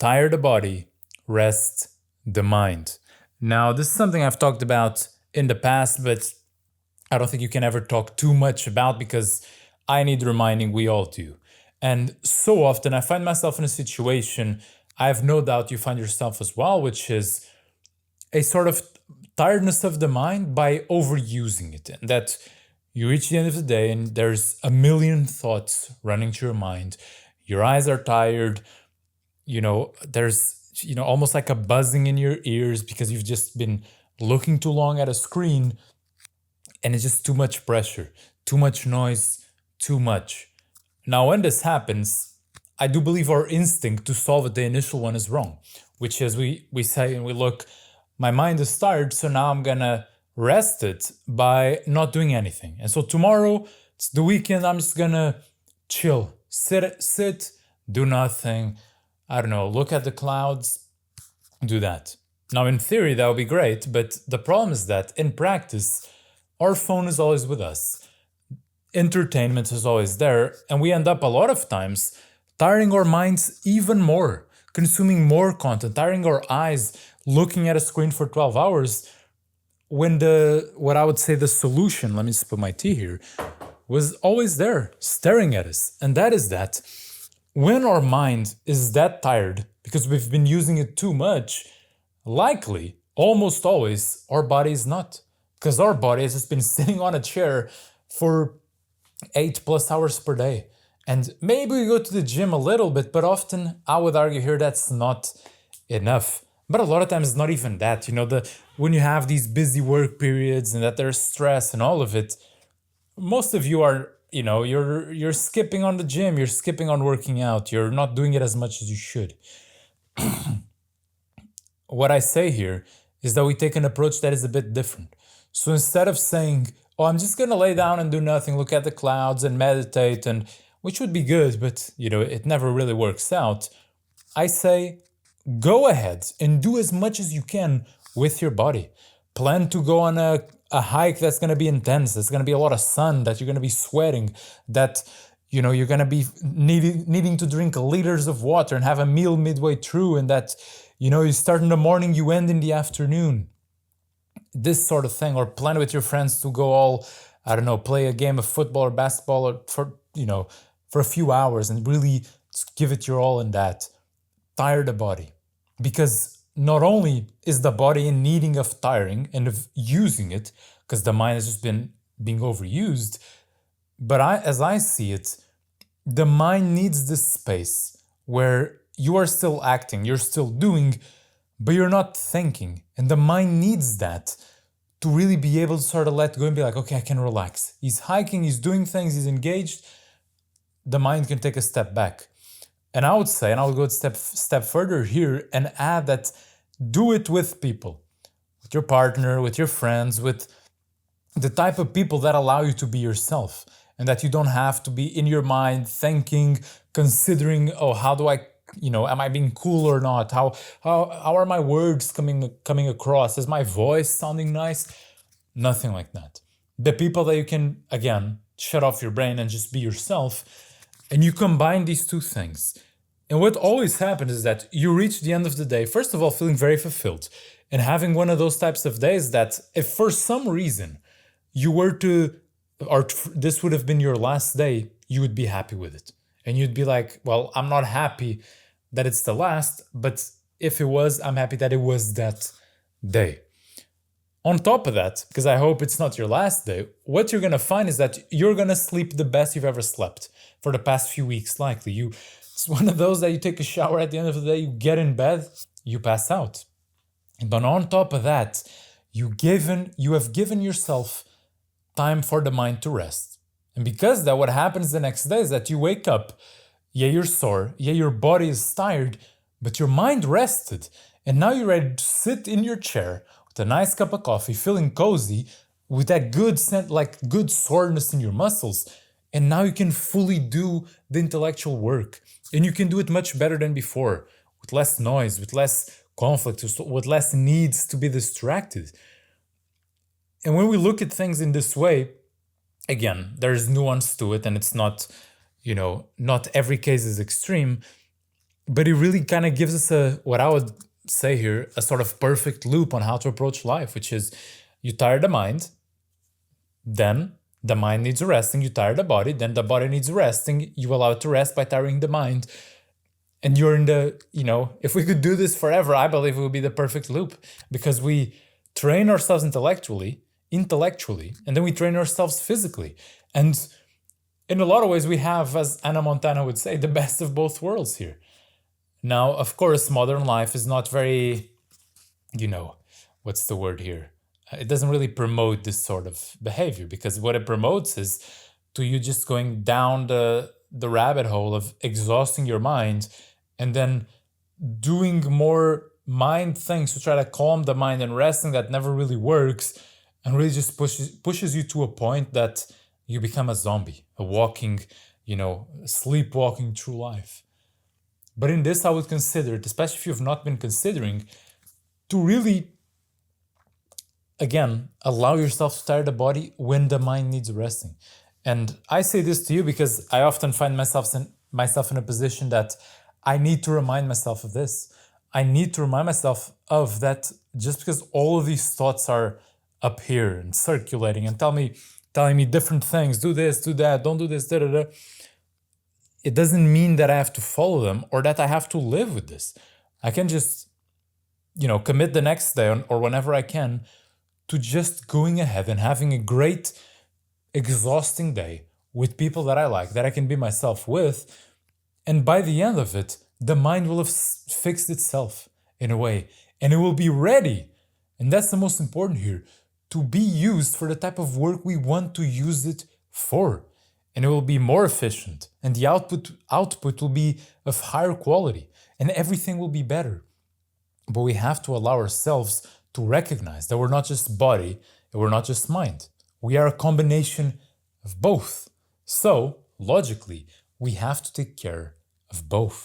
tire the body, rest the mind. Now, this is something I've talked about in the past, but I don't think you can ever talk too much about because I need reminding, we all do. And so often I find myself in a situation, I have no doubt you find yourself as well, which is a sort of tiredness of the mind by overusing it. And that you reach the end of the day and there's a million thoughts running through your mind. Your eyes are tired, there's almost like a buzzing in your ears because you've just been looking too long at a screen, and it's just too much pressure, too much noise, too much. Now, when this happens, I do believe our instinct to solve it, the initial one, is wrong, which is we say and we look, my mind is tired, so now I'm gonna rest it by not doing anything. And so tomorrow, it's the weekend, I'm just gonna chill, sit, do nothing. I don't know, look at the clouds, do that. Now, in theory, that would be great, but the problem is that in practice, our phone is always with us. Entertainment is always there, and we end up a lot of times tiring our minds even more, consuming more content, tiring our eyes, looking at a screen for 12 hours, when what I would say the solution, let me just put my tea here, was always there, staring at us. And that is that when our mind is that tired because we've been using it too much, likely, almost always, our body is not. Because our body has just been sitting on a chair for 8+ hours per day. And maybe we go to the gym a little bit, but often I would argue here that's not enough. But a lot of times it's not even that. When you have these busy work periods and that there's stress and all of it, most of you are, you're skipping on the gym, you're skipping on working out, you're not doing it as much as you should. What I say here is that we take an approach that is a bit different. So instead of saying, oh, I'm just gonna lay down and do nothing, look at the clouds and meditate, and which would be good, but it never really works out, I say, go ahead and do as much as you can with your body. Plan to go on a hike that's going to be intense, there's going to be a lot of sun, that you're going to be sweating, that you're going to be needing to drink liters of water and have a meal midway through, and that you start in the morning, you end in the afternoon. This sort of thing. Or plan with your friends to go all, play a game of football or basketball or for a few hours and really give it your all in that. Tire the body. Because not only is the body in needing of tiring and of using it, because the mind has just been being overused, but as I see it, the mind needs this space where you are still acting, you're still doing, but you're not thinking. And the mind needs that to really be able to sort of let go and be like, okay, I can relax. He's hiking, he's doing things, he's engaged. The mind can take a step back. And I would say, and I would go a step further here and add that do it with people, with your partner, with your friends, with the type of people that allow you to be yourself, and that you don't have to be in your mind thinking, considering, oh, how do I, am I being cool or not? How are my words coming across? Is my voice sounding nice? Nothing like that. The people that you can, again, shut off your brain and just be yourself. And you combine these two things. And what always happens is that you reach the end of the day, first of all, feeling very fulfilled and having one of those types of days that if for some reason you were to, or this would have been your last day, you would be happy with it. And you'd be like, well, I'm not happy that it's the last, but if it was, I'm happy that it was that day. On top of that, because I hope it's not your last day, what you're going to find is that you're going to sleep the best you've ever slept for the past few weeks, likely. It's one of those that you take a shower at the end of the day, you get in bed, you pass out. But on top of that, you have given yourself time for the mind to rest. And because that, what happens the next day is that you wake up, yeah, you're sore, yeah, your body is tired, but your mind rested. And now you're ready to sit in your chair with a nice cup of coffee, feeling cozy, with that good scent, like good soreness in your muscles. And now you can fully do the intellectual work. And you can do it much better than before, with less noise, with less conflict, with less needs to be distracted. And when we look at things in this way, again, there's nuance to it, and it's not, not every case is extreme. But it really kind of gives us what I would say here, a sort of perfect loop on how to approach life, which is you tire the mind, then the mind needs resting, you tire the body, then the body needs resting, you allow it to rest by tiring the mind. And you're in the, if we could do this forever, I believe it would be the perfect loop, because we train ourselves intellectually, and then we train ourselves physically. And in a lot of ways, we have, as Anna Montana would say, the best of both worlds here. Now, of course, modern life is not very, what's the word here? It doesn't really promote this sort of behavior, because what it promotes is to you just going down the rabbit hole of exhausting your mind and then doing more mind things to try to calm the mind and resting that never really works, and really just pushes you to a point that you become a zombie, a walking, sleepwalking through life. But in this, I would consider it, especially if you've not been considering, to really, again, allow yourself to tire the body when the mind needs resting. And I say this to you because I often find myself in a position that I need to remind myself of this. I need to remind myself of that, just because all of these thoughts are up here and circulating and telling me different things, do this, do that, don't do this, da da da. It doesn't mean that I have to follow them or that I have to live with this. I can just, commit the next day or whenever I can to just going ahead and having a great, exhausting day with people that I like, that I can be myself with. And by the end of it, the mind will have fixed itself in a way, and it will be ready. And that's the most important here, to be used for the type of work we want to use it for. And it will be more efficient, and the output will be of higher quality, and everything will be better. But we have to allow ourselves to recognize that we're not just body, and we're not just mind. We are a combination of both. So, logically, we have to take care of both.